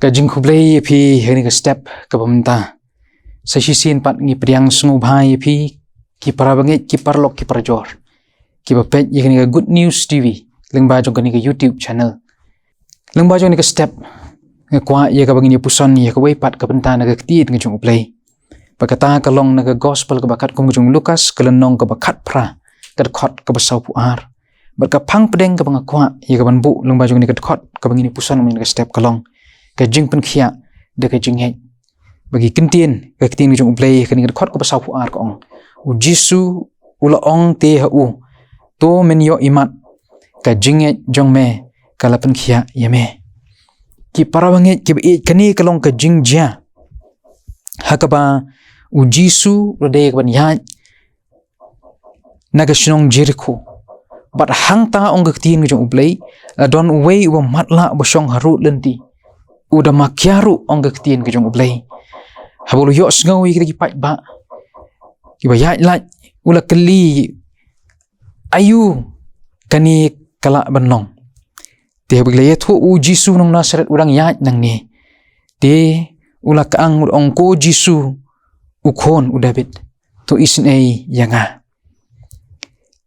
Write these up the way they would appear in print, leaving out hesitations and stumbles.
Kajing kublay pi heni ka step ka pamenta sa sisin pat ngi priang sungu bhai pi ki para bangit ki parlok ki parjor ki bapet heni ka Good News TV lengba jong kani ka YouTube channel lengba jong ni ka step nga kwa ye ka bangin puson ye ka way pat ka penta na ka tiit ngi jong kublay pakata ka long na ka gospel ka bakat kong jong Lucas ka lenong ka bakat pra ka khot ka basaw puar bat ka phang pedeng ka bang kwa ye ka banbu lengba jong ni ka khot ka bangin puson ni ka step ka long ka jing pen khia de ka jing he bagi kentien ka ktin jong play ka ni khot ko basaw puar ko ong u jisu ula ong te ha u to men yo imat ka jing he jong me ka la pen khia ye me ki parawange ki e kani ka long ka jing ja ha ka ba u jisu ro de ka ban ya naga shnong jericho bat hang ta ong ka ktin jong play don way u matla bosong haru lenti udah makiaru ong kektien ke jong ublay habulu yo sngawi kita kipat ba kiba ya la ula keli ayu kani kala benong te begle thu u jisu nong nasaret udang ya nang ni te ula kaang ong ko jisu ukhon udabit to isin ai yanga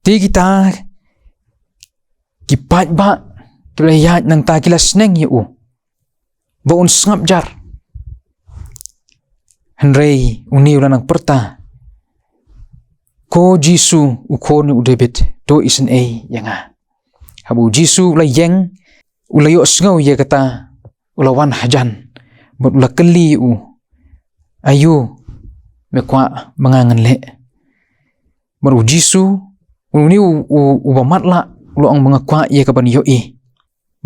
te kita kipat ba kila ya nang ta kila sneng yu baun sngap jar henrei uni ulan ang perta ko jisu ukon udebit do isen ei yanga habu jisu ula yeng ula yo sngau ye kata ula wan hajan but ula keli u ayu me kwa mangangan le baru jisu uni u bamatla ula ang mga kwa ye kaban yo i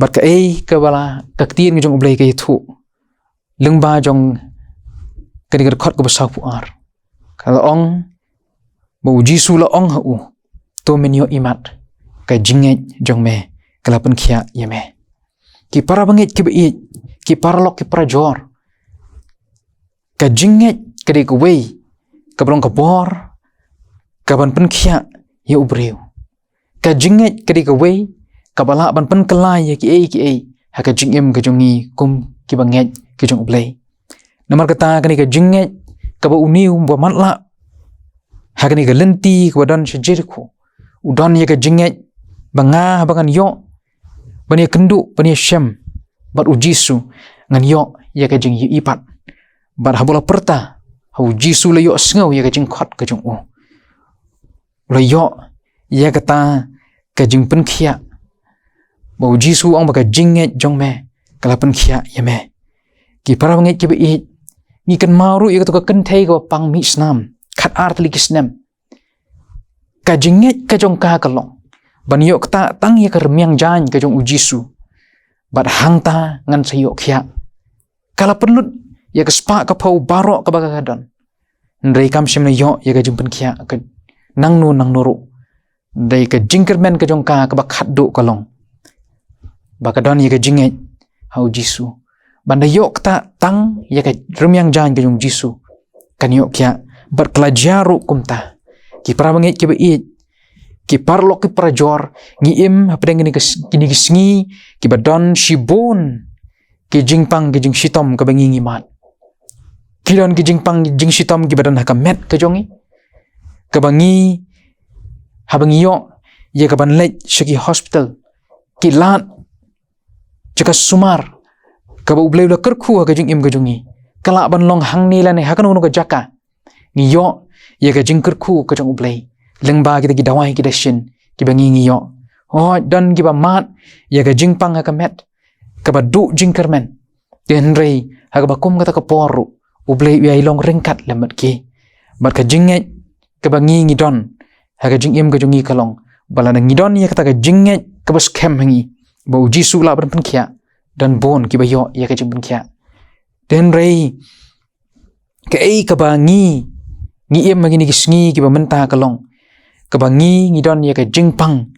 bat ka ei ka bala kaktiin ng jong ublay kay thu lengba jong kani ka khot ko basaw puar kala ong bo jisu la ong ha u to men yo imat ka jinget jong me kala pen khia ye me ki para bangit ki bi ki parlok ki prajor ka jinget kadi ko wei ka brong ka bor ka ban pen khia ye ubreu ka jinget kadi ko wei kabala ban pen kelai ki ei ha ka jingem ka jongi kum ki banget ki jong ublay namar kata kani ka jinget ka ba uniu ba matla ha kani ka lenti ka badan sejeriku udan ye ka jinget banga bangan yo bani kendu bani syam bat ujisu ngan yo ye ka jing ipat bat habola perta ha ujisu le yo sngaw ye ka jing khot ka jong u le yo ye kata ka jing pen khia bau jisu ong baka jinget jong me kalapan khia ye me ki para banget ki bi ni kan maru ye to ka kan thei ko pang mi snam khat ar tli kisnem ka jinget ka jong ka kalong ban yo ta tang ye ka remiang jan ka jong ujisu bat hang ta ngan sayo khia kala penlut ye ka spa ka pau baro ka baka kadon ndrei kam sim ne yo ye ka jing pen khia ka nang nuru dei ka jingkermen ka jong ka ba khat do kalong bakadon ye ka jinget hau jisu banda yok ta tang ye ka remyang jan ke jong jisu kan yok kya berkelajaru kumta ki para banget ki beit ki parlok ki prajor ngi im apdeng ni kini kisngi ki badon shibon ki jingpang ki jing shitom ka bangi ngimat kilon ki jingpang jing shitom ki badon hakamet ka jongi ka bangi habangi yo ye ka ban lej shiki hospital ki lat jika sumar kaba ublay ula kerku ka jing im ka jungi kala ban long hang ni la ne hakan uno ka jaka ni yo ye ka jing kerku ka jong ublay lengba kita ki dawai ki dashin ki bangi ni yo oh dan ki ba mat ye ka jing pang ka met ka ba du jing kermen den rei ha ka ba kum kata ka poru ublay wi long ringkat lemat ki bat ka jinget ka bangi ni don ha ka jing im ka jungi kalong bala na ngidon ye kata ka jinget ka ba scam hangi bau jisu la pen khia dan bon ki bayo ya ka jing pen khia den rei ka ei ka bangi ngi em magi ni kisngi ki ba menta kalong ka bangi ngi don ya ka jing pang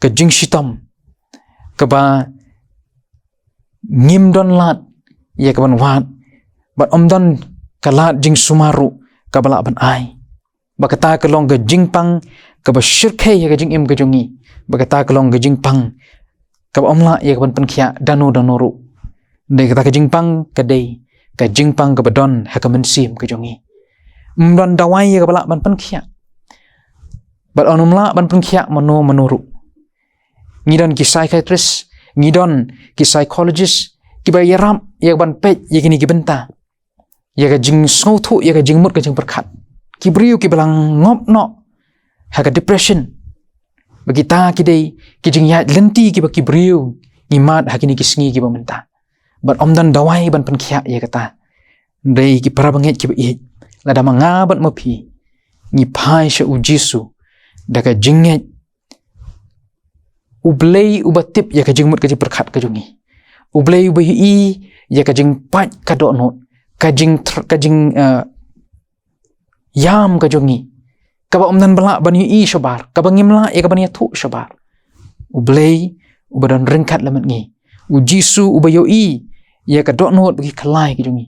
ka jing shitom ka ba ngim don lat ya ka ban wat bat om don ka lat jing sumaru ka bala ban ai ba kata kalong ka jing pang ka ba shirke ya ka jing em ka jongi ba kata kalong ka jing pang kaba omla ya kapan penkia danu danuru Dei kata kajing pang kadei kajing pang kabadon hakamen sim kajongi mdan dawai ka bala ban penkhia bat onumla ban penkhia menuru ngidon ki psychiatrist ngidon ki psychologist ki ba yaram ya ban pet ya kini ki benta ya ka jing snothu ya ka jing mut ka jing perkhat ki briu ki balang ngop no ha ka depression bagi ta ki dei ki jing ya lenti ki ba ki briu ngimat ha kini ki sngi ki ba menta bat omdan dawai ban penkhia ya kata dei ki para banget ki ba i lada manga bat mapi ngi pai sha u Jisu da ka jinget ublei ubatip ya ka jingmut ka jing perkhat ka jungi ublei ubahi ya ka jing pat ka donot ka jing yam ka jungi ka ba omdan bala ban i shabar ka bangimla ya ka ban ya thu shabar ublei ubadan rengkat lamat ngi u Jisu ubayo ya ka donot bagi kalai ki jungi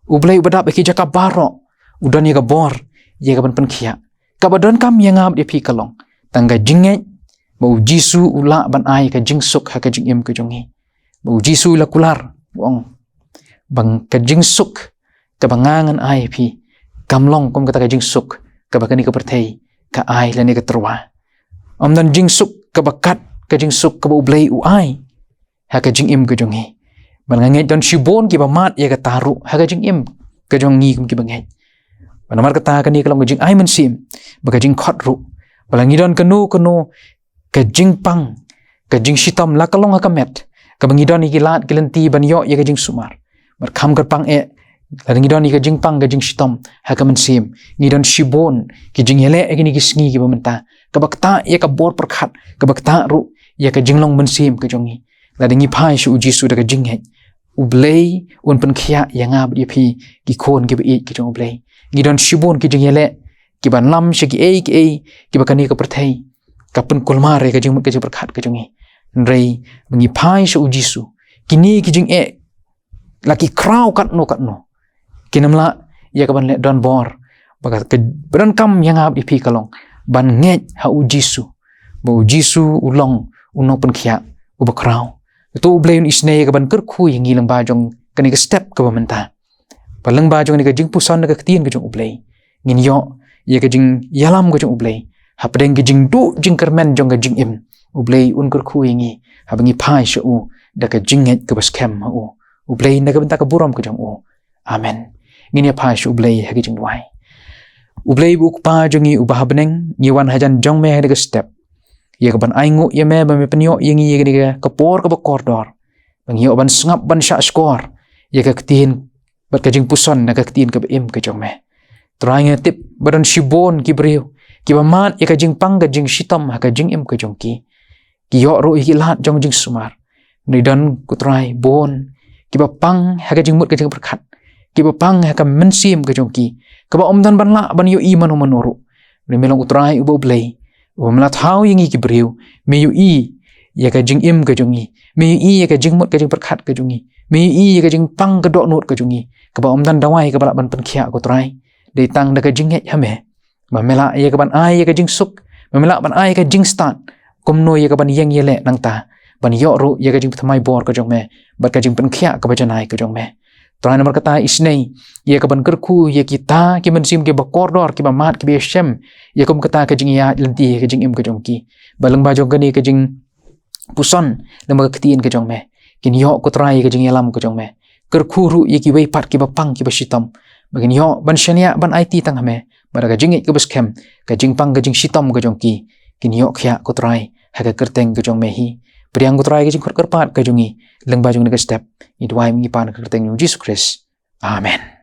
ublei ubadap bagi jaka barok udan ya ka bor ya ka ban penkhia ka badon kam yang ngab dia pi kalong tangga jinget bau Jisu ula ban ai ka jingsuk ha ka jingim ka jungi bau Jisu la kular wong bang ka jingsuk ka bangangan ai pi kamlong kom kata ka jingsuk ka bakani ka perthei ka ai lani ka terwa omdan jingsuk ka bakat ka jingsuk ka bau ublei u ai ha ka jingim ka jungi banganget don shibon ki ba mat ya ka taru ha ka jingim ka jongi kum ki banget banamar kata kani kalong ka jing ai mensim ba jing khotru balangidon kanu ka jing pang ka jing shitam la kalong ka met ka bangidon ki lat kilenti ban yo ya ka jing sumar bar kham ka pang langidon ka jing pang ka jing shitam ha ka mensim ngidon shibon ki jing hele kini ki sngi ki ba menta ka bakta ya ka bor perkhat ka bakta ru ya ka jinglong mensim ka jongi la dingi pai shu Jisu da ka jing het ublei un penkhia yang ngab dia pi ki khon ki bi ki jong ublei ngidon shibon ki jing hele ki ban lam shi ki bakani ka perthei ka pen kulmare ka jing mut ka jing perkhat ka jongi rei bengi pai shu Jisu kini ki jing laki kraw kat no kinamla ya ka ban le don bor baka ka ban kam yang ngab dia pi kalong ban nget ha u Jisu bo Jisu ulong unong penkhia ubakraw itu ublei isne ka ban kerkhu yang ngilang ba jong kani ka step ka bamenta palang ba jong ni ka jing pusan ka ktien ka jong ublei ngin yo ya ka jing yalam ka jong ublei hapdeng ka jing du jing kermen jong ka jing im ublei un kerkhu yangi habangi pai shu da ka jinget ka baskem u ublei na ka benta ka buram ka jong u amen ngin ya pai shu ublei ha ka jing wai ublei bu pa jongi ubahabneng ngiwan hajan jong me ha ka step ya ka ban aingu ya me ba me penyo yangi ya ka kapor ka bakordor bang yo ban sngap ban sha skor ya ka ktien bat ka jing puson na ka ktien ka im ka jong me trying tip badan shibon ki breu ki ba mat ya ka jing pang ka jing shitam ha ka jing im ka jong ki yo ro hi lat jong jing sumar ni dan ku try bon ki ba pang ha ka jing mut ka jing perkhat ki ba pang ha ka mensim ka jong ki ka ba omdan ban la ban yo i manu manuru ni melong utrai ubo blei melat hau yangi ki breu me yu ya ka jing im ka jongi me yu ya ka jing mut ka jing perkhat ka jongi me yu ya ka jing pang ka do not ka jongi ka ba omdan dawai ka bala ban penkhia ko trai de tang da ka jing het hame ma mela ya ka ban ai ya ka jing suk ma mela ban ai ka jing start komno ya ka ban yang yele nang ta ban yo ru ya ka jing thamai bor ka jong me bat ka jing penkhia ka ba janai ka jong me trai nomor kata isnei ya ka ban kerku ya kita ki mensim ke bakordor ki ba mat ki be shem ya kum kata ka jing ya lenti ka jing im ka jong ki balang ba jong kani ka jing puson lemba ktien ka jong me kin yo ko trai ka jing yalam ka jong me kerku ru ya ki wei pat ki ba pang ki ba shitam bagin yo ban shania ban IT tang hame bara ka jing ka baskem ka jing pang ka jing shitam ka jong ki kin yo khya ko trai ha ka kerteng ka jong me hi priang ko trai ka jing khot kerpat ka jongi lengba jong ka step idwai mi pan ka kerteng Yesus Kristus amen.